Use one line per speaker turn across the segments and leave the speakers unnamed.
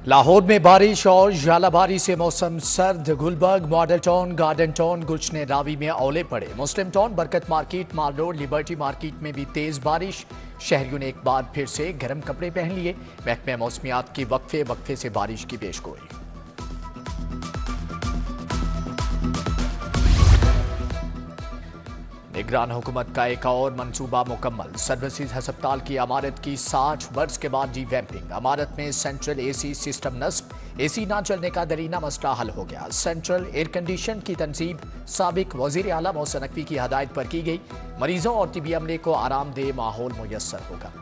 लाहौर में बारिश और झालाबारी से मौसम सर्द। Gulberg, model town, garden town, Gulshan Ravi में ओले पड़े। Muslim town, Barkat market, mall road, liberty market में भी तेज बारिश। शहरियों ने एक बार फिर से गर्म कपड़े पहन लिए। महकमे मौसमियात की वक्फे वक्फे से बारिश की पेशगोई। निगरान हुकूमत का एक और मंसूबा मुकम्मल। सर्विसेज हस्पताल की इमारत की 60 वर्ष के बाद रिवैम्पिंग। इमारत में सेंट्रल एसी सिस्टम नस्ब। एसी ना चलने का दरीना मसला हल हो गया। सेंट्रल एयर कंडीशन की तनसीब साबिक वजीर आला मोहसिन नकवी की हदायत पर की गई। मरीजों और तिबी अमले को आरामदेह माहौल मुयस्सर होगा।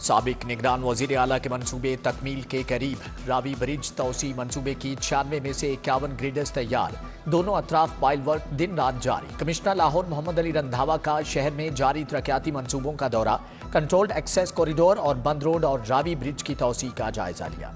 साबिक निगरान वजीर आला के मंसूबे तकमील के करीब। रावी ब्रिज तोसी मंसूबे की 96 में से 51 ग्रिडर्स तैयार। दोनों अतराफ पाइल वर्क दिन रात जारी। कमिश्नर लाहौर मोहम्मद अली रंधावा का शहर में जारी तरक्याती मंसूबों का दौरा। कंट्रोल्ड एक्सेस कॉरिडोर और बंद रोड और रावी ब्रिज की तोसी का जायजा लिया।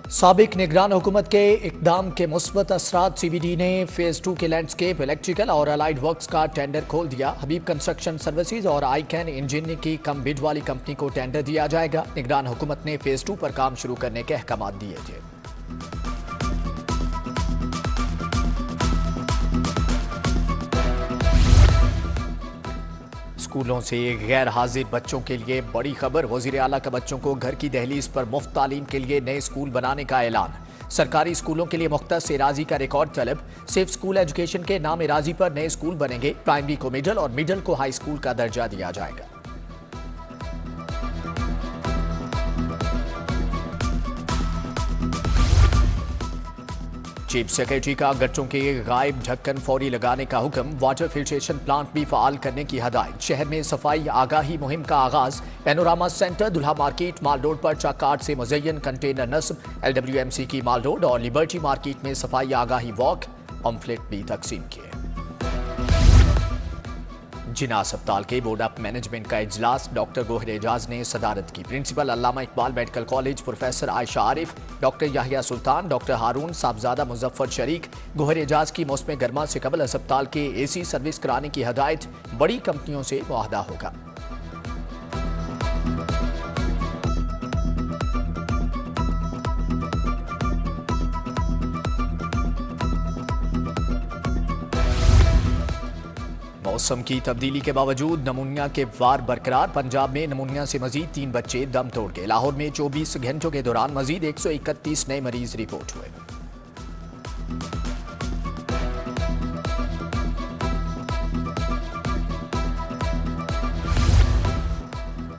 साबिक निगरान हुकूमत के इकदाम के मुस्बत असरात। CBD ने फेज 2 के लैंडस्केप, इलेक्ट्रिकल और अलाइड वर्क्स का टेंडर खोल दिया। हबीब कंस्ट्रक्शन सर्विसेज और आईकैन इंजीनियरिंग की कम बिड वाली कंपनी को टेंडर दिया जाएगा। निगरान हुकूमत ने फेज 2 पर काम शुरू करने के अहकाम दिए थे। स्कूलों से गैर हाजिर बच्चों के लिए बड़ी खबर। वजीर आला का बच्चों को घर की दहलीज पर मुफ्त तालीम के लिए नए स्कूल बनाने का ऐलान। सरकारी स्कूलों के लिए मुख्तस एराजी का रिकॉर्ड तलब। सेफ स्कूल एजुकेशन के नाम एराजी पर नए स्कूल बनेंगे। प्राइमरी को मिडल और मिडल को हाई स्कूल का दर्जा दिया जाएगा। चीफ सेक्रेटरी का गट्टों के गायब ढक्कन फौरी लगाने का हुक्म। वाटर फिल्ट्रेशन प्लांट भी फाल करने की हदायत। शहर में सफाई आगाही मुहिम का आगाज। पैनोरामा सेंटर, दुल्हा मार्केट, माल रोड पर चाकाट से मुजय्यन कंटेनर नस्ब। LWMC की माल रोड और लिबर्टी मार्केट में सफाई आगाही वॉक, पम्फलेट भी तकसीम किए। जिना अस्पताल के बोर्ड ऑफ मैनेजमेंट का इजलास। डॉक्टर गोहर एजाज ने सदारत की। Principal Allama Iqbal medical college, professor Ayesha Arif, doctor Yahya Sultan, doctor Haroon, Sahibzada Muzaffar शरीक। गोहर एजाज की मौसम गर्मा से कबल अस्पताल के AC सर्विस कराने की हदायत। बड़ी कंपनियों से मुआहदा होगा। मौसम की तब्दीली के बावजूद नमूनिया के वार बरकरार। पंजाब में नमूनिया से मजीद 3 बच्चे दम तोड़ गए। लाहौर में 24 घंटों के दौरान मजीद 131 नए मरीज रिपोर्ट हुए।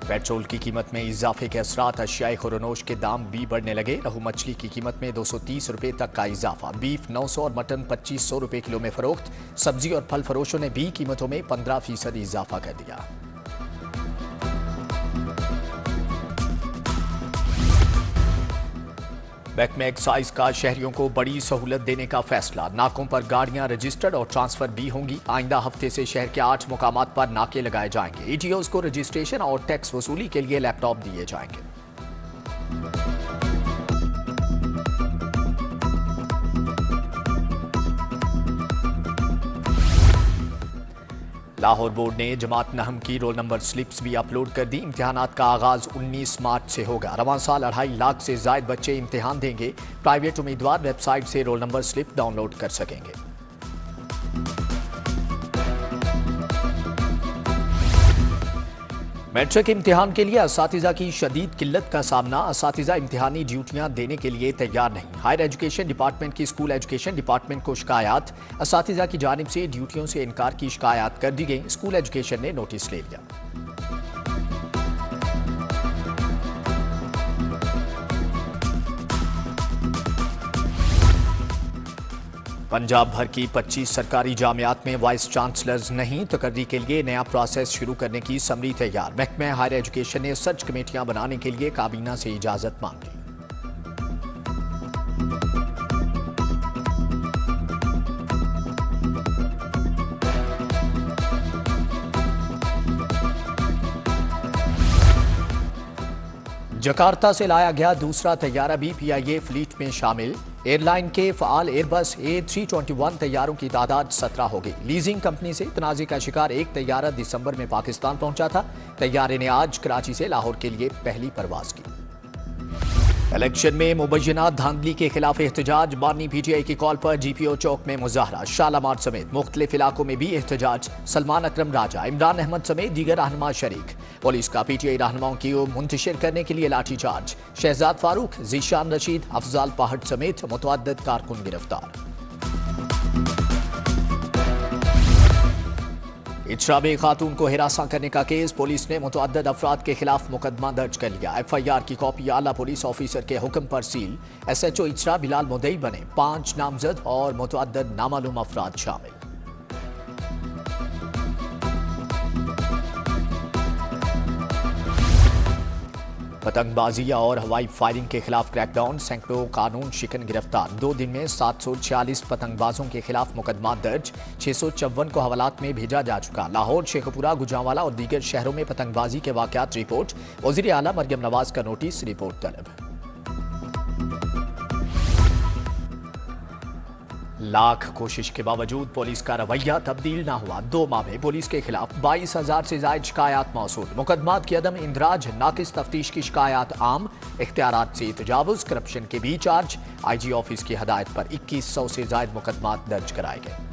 पेट्रोल की कीमत में इजाफे के असरात। अशियाए खुरनोश के दाम भी बढ़ने लगे। रहू मछली की कीमत में 230 रुपए तक का इजाफा। बीफ 900 और मटन 2500 रुपए किलो में फरोख्त। सब्जी और फल फरोशों ने भी कीमतों में 15% इजाफा कर दिया। महकमा एक्साइज का शहरियों को बड़ी सहूलत देने का फैसला। नाकों पर गाड़ियां रजिस्टर्ड और ट्रांसफर भी होंगी। आइंदा हफ्ते से शहर के 8 मुकामात पर नाके लगाए जाएंगे। ETOs को रजिस्ट्रेशन और टैक्स वसूली के लिए लैपटॉप दिए जाएंगे। लाहौर बोर्ड ने जमात नहम की रोल नंबर स्लिप्स भी अपलोड कर दी। इम्तिहानात का आगाज 19 मार्च से होगा। रवां साल 2.5 लाख से जायद बच्चे इम्तिहान देंगे। प्राइवेट उम्मीदवार वेबसाइट से रोल नंबर स्लिप डाउनलोड कर सकेंगे। मैट्रिक इम्तिहान के लिए असातिज़ा की शदीद किल्लत का सामना। असातिज़ा इम्तिहानी ड्यूटियां देने के लिए तैयार नहीं। हायर एजुकेशन डिपार्टमेंट की स्कूल एजुकेशन डिपार्टमेंट को शिकायत। असातिज़ा की जानिब से ड्यूटियों से इनकार की शिकायत कर दी गई। स्कूल एजुकेशन ने नोटिस ले लिया। पंजाब भर की 25 सरकारी जामियात में वाइस चांसलर्स नहीं। तकर्री के लिए नया प्रोसेस शुरू करने की समरी तैयार। महकमा हायर एजुकेशन ने सर्च कमेटियां बनाने के लिए काबीना से इजाजत मांगी। जकार्ता से लाया गया दूसरा तैयारा भी PIA फ्लीट में शामिल। एयरलाइन के फ़ाल एयरबस A321 तैयारों की तादाद 17 होगी। लीजिंग कंपनी से तनाज़े का शिकार एक तैयारा दिसंबर में पाकिस्तान पहुंचा था। तैयारे ने आज कराची से लाहौर के लिए पहली परवाज की। इलेक्शन में मुबैना धांधली के खिलाफ एहतजाज, बानी PTI की कॉल पर GPO चौक में मुजाहरा, शालामार समेत मुख्तलिफ इलाकों में भी एहतजाज। सलमान अकरम राजा, इमरान अहमद समेत दीगर रहनुमा शरीक। पुलिस का PTI रहनुमाओं की ओर मुंतशिर करने के लिए लाठीचार्ज। शहजाद फारूक, जीशान रशीद, अफजाल पहाड़ समेत मुतअद्दिद कारकुन गिरफ्तार। इजराबी खातून को हिरासा करने का केस, पुलिस ने मुतअद्दिद अफराद के खिलाफ मुकदमा दर्ज कर लिया। FIR की कॉपी आला पुलिस ऑफिसर के हुक्म पर सील। SHO इजरा बिलाल मुदई बने। 5 नामजद और मुतअद्दिद नामालूम अफराद शामिल। पतंगबाजी और हवाई फायरिंग के खिलाफ क्रैकडाउन, सैकड़ों कानून शिकन गिरफ्तार। 2 दिन में 746 पतंगबाजों के खिलाफ मुकदमा दर्ज। 654 को हवालात में भेजा जा चुका। लाहौर, शेखपुरा, गुजरांवाला और दीगर शहरों में पतंगबाजी के वाकयात रिपोर्ट। वज़ीर आला मरियम नवाज का नोटिस, रिपोर्ट तलब। लाख कोशिश के बावजूद पुलिस का रवैया तब्दील न हुआ। 2 माह में पुलिस के खिलाफ 22,000 से ज्यादा शिकायत मौसूल। मुकदमात की अदम इंदराज, नाकिस तफ्तीश की शिकायत आम। इख्तियारात से तजावुज, करप्शन के भी चार्ज। IG ऑफिस की हदायत पर 2100 से ज्यादा मुकदमात दर्ज कराए गए।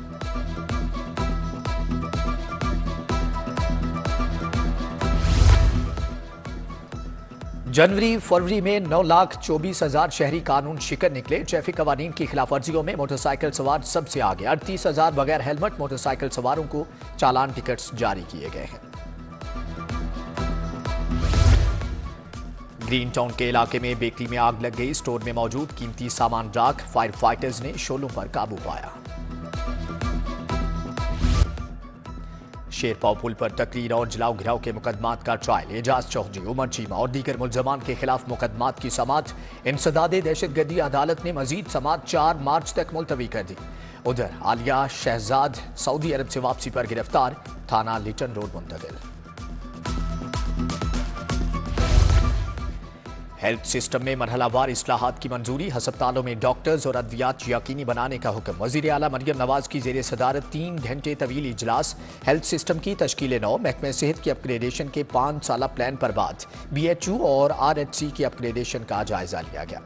जनवरी फरवरी में 9,24,000 शहरी कानून शिकन निकले। ट्रैफिक कवानीन की खिलाफ वर्जियों में मोटरसाइकिल सवार सबसे आगे। 38,000 बगैर हेलमेट मोटरसाइकिल सवारों को चालान टिकट्स जारी किए गए हैं। ग्रीन टाउन के इलाके में बेकरी में आग लग गई। स्टोर में मौजूद कीमती सामान राख। फायर फाइटर्स ने शोलों पर काबू पाया। शेरपाव पुल पर तकरीर और जलाओ घिराव के मुकदमात का ट्रायल। एजाज चौधरी, उमर चीमा और दीगर मुल्जमान के खिलाफ मुकदमात की समाअत। इंसदादे दहशतगर्दी अदालत ने मजीद समाअत 4 मार्च तक मुलतवी कर दी। उधर आलिया शहजाद सऊदी अरब से वापसी पर गिरफ्तार, थाना लिटन रोड मुंतकिल। हेल्थ सिस्टम में मरहलावार इस्लाहात की मंजूरी। अस्पतालों में डॉक्टर्स और अद्वियात यकीनी बनाने का हुक्म। वज़ीर आला मरियम नवाज की जेर सदारत 3 घंटे तवील इजलास। हेल्थ सिस्टम की तश्कील नौ, महकमे सेहत की अपग्रेडेशन के 5 साला प्लान पर बात। BHU और RHC की अपग्रेडेशन का जायजा लिया गया।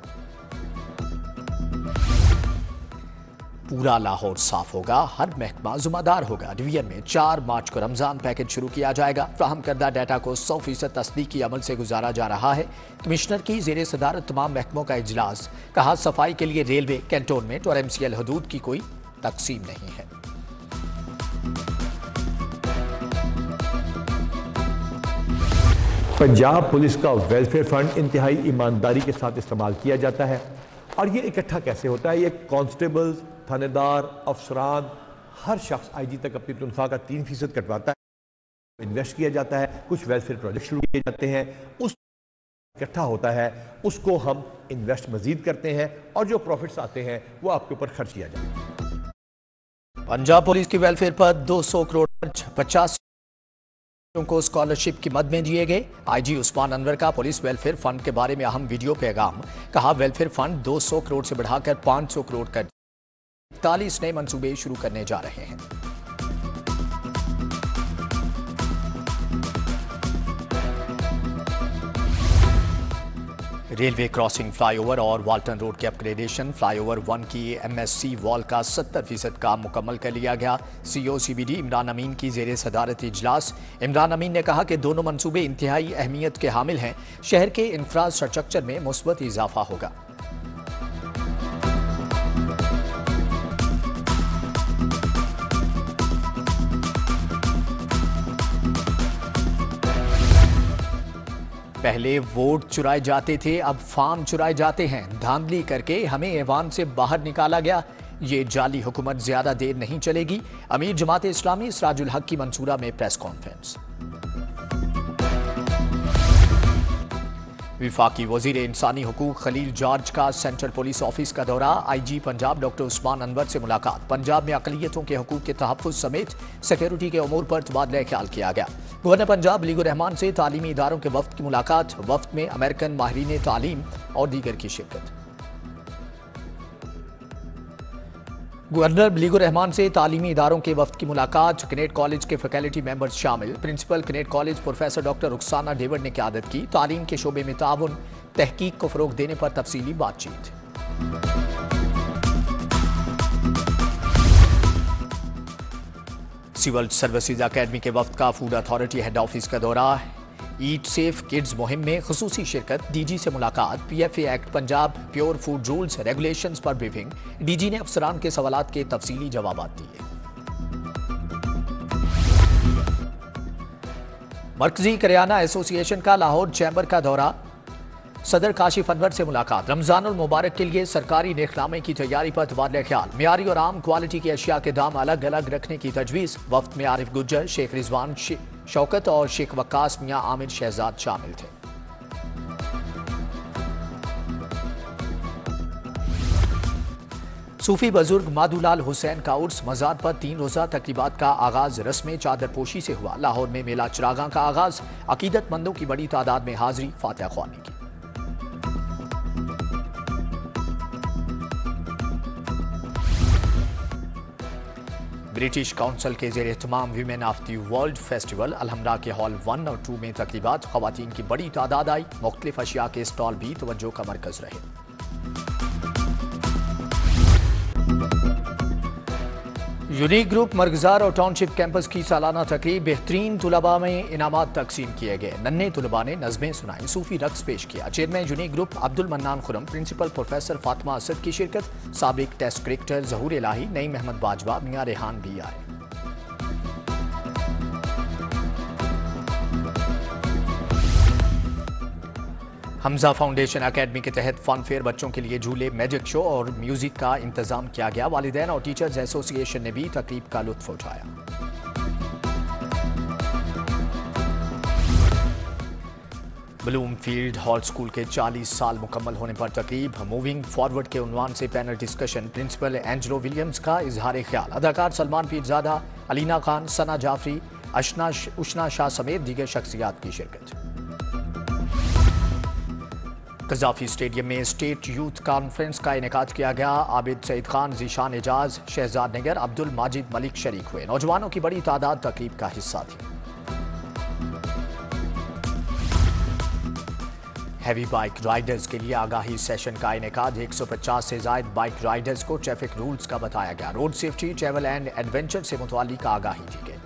पूरा लाहौर साफ होगा, हर महकमा जिम्मेदार होगा। डिवीजन में 4 मार्च को रमजान पैकेज शुरू किया जाएगा। फ्राहम करदा डाटा को 100% तस्दीकी अमल से गुजारा जा रहा है। कमिश्नर की जेर सदारत तमाम महकमों का इजलास। कहा, सफाई के लिए रेलवे, कैंटोनमेंट और MCL हदूद की कोई तकसीम नहीं है।
पंजाब पुलिस का वेलफेयर फंड इंतहाई ईमानदारी के साथ इस्तेमाल किया जाता है। और ये इकट्ठा कैसे होता है? ये कांस्टेबल्स, थानेदार, अफसरान, हर शख्स IG तक अपनी तनख्वाह का 3% कटवाता है। इन्वेस्ट किया जाता है, कुछ वेलफेयर प्रोजेक्ट शुरू किए जाते हैं, उस इकट्ठा होता है, उसको हम इन्वेस्ट मजीद करते हैं और जो प्रॉफिट्स आते हैं वो आपके ऊपर खर्च किया जाता है।
पंजाब पुलिस की वेलफेयर पर 200 करोड़ 50 को स्कॉलरशिप की मद में दिए गए। IG उस्मान अनवर का पुलिस वेलफेयर फंड के बारे में अहम वीडियो पैगाम। कहा, वेलफेयर फंड 200 करोड़ से बढ़ाकर 500 करोड़ कर 41 नए मंसूबे शुरू करने जा रहे हैं। रेलवे क्रॉसिंग फ्लाईओवर और वाल्टन रोड के अपग्रेडेशन। फ्लाईओवर 1 की MSC वॉल का 70% काम मुकम्मल कर लिया गया। CO CBD इमरान अमीन की जेर सदारत इजलास। इमरान अमीन ने कहा कि दोनों मंसूबे इंतहाई अहमियत के हामिल हैं। शहर के इंफ्रास्ट्रक्चर में मुस्बत इजाफा होगा। पहले वोट चुराए जाते थे, अब फार्म चुराए जाते हैं। धांधली करके हमें ऐवान से बाहर निकाला गया। ये जाली हुकूमत ज्यादा देर नहीं चलेगी। अमीर जमात इस्लामी सिराजुल हक की मंसूरा में प्रेस कॉन्फ्रेंस। विफाकी वजीर इंसानी हुकूक खलील जॉर्ज का सेंट्रल पुलिस ऑफिस का दौरा। IG पंजाब डॉक्टर उस्मान अनवर से मुलाकात। पंजाब में अकलियतों के हुकूक के तहफ़्फ़ुज़ समेत सिक्योरिटी के उमूर पर तबादला ख्याल किया गया। गवर्नर पंजाब अलीगुर रहमान से तालीमी इदारों के वफ्द की मुलाकात। वफ्द में अमेरिकन माहिरीन तालीम और दीगर की शिरकत। गवर्नर बलीगुर रहमान से तालीमी इदारों के वफ्द की मुलाकात। कनेट कॉलेज के फैकल्टी मेंबर्स शामिल। Principal Kinnaird college professor doctor Rukhsana David ने क़यादत की। तालीम के शोबे में ताउन तहकीक को फ़रोग़ देने पर तफसीली बातचीत। सिविल सर्विसेज अकेडमी के वफ्द का फूड अथॉरिटी हेड ऑफिस का दौरा। ईट सेफ किड्स मुहिम में खुसूसी शिरकत। डीजी से मुलाकात। PFA act Punjab pure food rules regulations पर ब्रीफिंग। डीजी ने अफसरान के सवालात के तफसीली जवाब दिए। मरकजी करियाना एसोसिएशन का लाहौर चैम्बर का दौरा। सदर काशिफ अनवर से मुलाकात। रमजानुल मुबारक के लिए सरकारी नेकनामे की तैयारी पर तबादला ख्याल। मियारी और आम क्वालिटी की अशिया के दाम अलग अलग रखने की तजवीज़। वफ्द में आरिफ गुज्जर, शेख रिजवान शौकत और शेख वक्कास मियां आमिर शहजाद शामिल थे। सूफी बुजुर्ग माधुलाल हुसैन का उर्स। मज़ार पर 3 रोज़ा तकरीबात का आगाज रस्म चादर पोशी से हुआ। लाहौर में मेला चिरागा का आगाज। अकीदतमंदों की बड़ी तादाद में हाजिरी, फातिहा ख्वानी की। ब्रिटिश काउंसिल के ज़ेर एहतमाम women of the world festival Alhamra के हॉल 1 और 2 में तकरीबात। ख़वातीन की बड़ी तादाद आई। मुख्तलिफ अशिया के स्टॉल भी तवज्जो का मरकज रहे। यूनिक ग्रुप मरगजार और टाउनशिप कैंपस की सालाना तकरीब। बेहतरीन तुलबा में इनामात तकसीम किए गए। नन्हे तुलबा ने नज़में सुनाई, सूफी रक्स पेश किया। Chairman Unique Group Abdul Mannan Khurram, principal professor Fatima Asad की शिरकत। साबिक टेस्ट क्रिकेटर जहूर इलाही, नईम अहमद बाजवा, मियां रेहान भी आए। हमजा फाउंडेशन अकेडमी के तहत फन फेयर, बच्चों के लिए झूले, मैजिक शो और म्यूजिक का इंतजाम किया गया। वालिदैन और टीचर्स एसोसिएशन ने भी तकरीब का लुत्फ उठाया। ब्लूमफील्ड हॉल स्कूल के 40 साल मुकम्मल होने पर तकरीब। मूविंग फॉरवर्ड के उन्वान से panel discussion. Principal Angelo Williams का इजहार ख्याल। अदाकार सलमान पीरजादा, अलीना खान, सना जाफरी, उशना शाह समेत दीगर शख्सियात की शिरकत। कज़ाफी स्टेडियम में स्टेट यूथ कॉन्फ्रेंस का इनेकाद किया गया। आबिद सईद खान, जीशान एजाज, शहजाद निगर, अब्दुल माजिद मलिक शरीक हुए। नौजवानों की बड़ी तादाद तकरीब का हिस्सा थी। हैवी बाइक राइडर्स के लिए आगाही सेशन का इनेकाद। 150 से जायद बाइक राइडर्स को ट्रैफिक रूल्स का बताया गया। Road safety, travel and adventure से मुताल्लिक आगाही दी गई।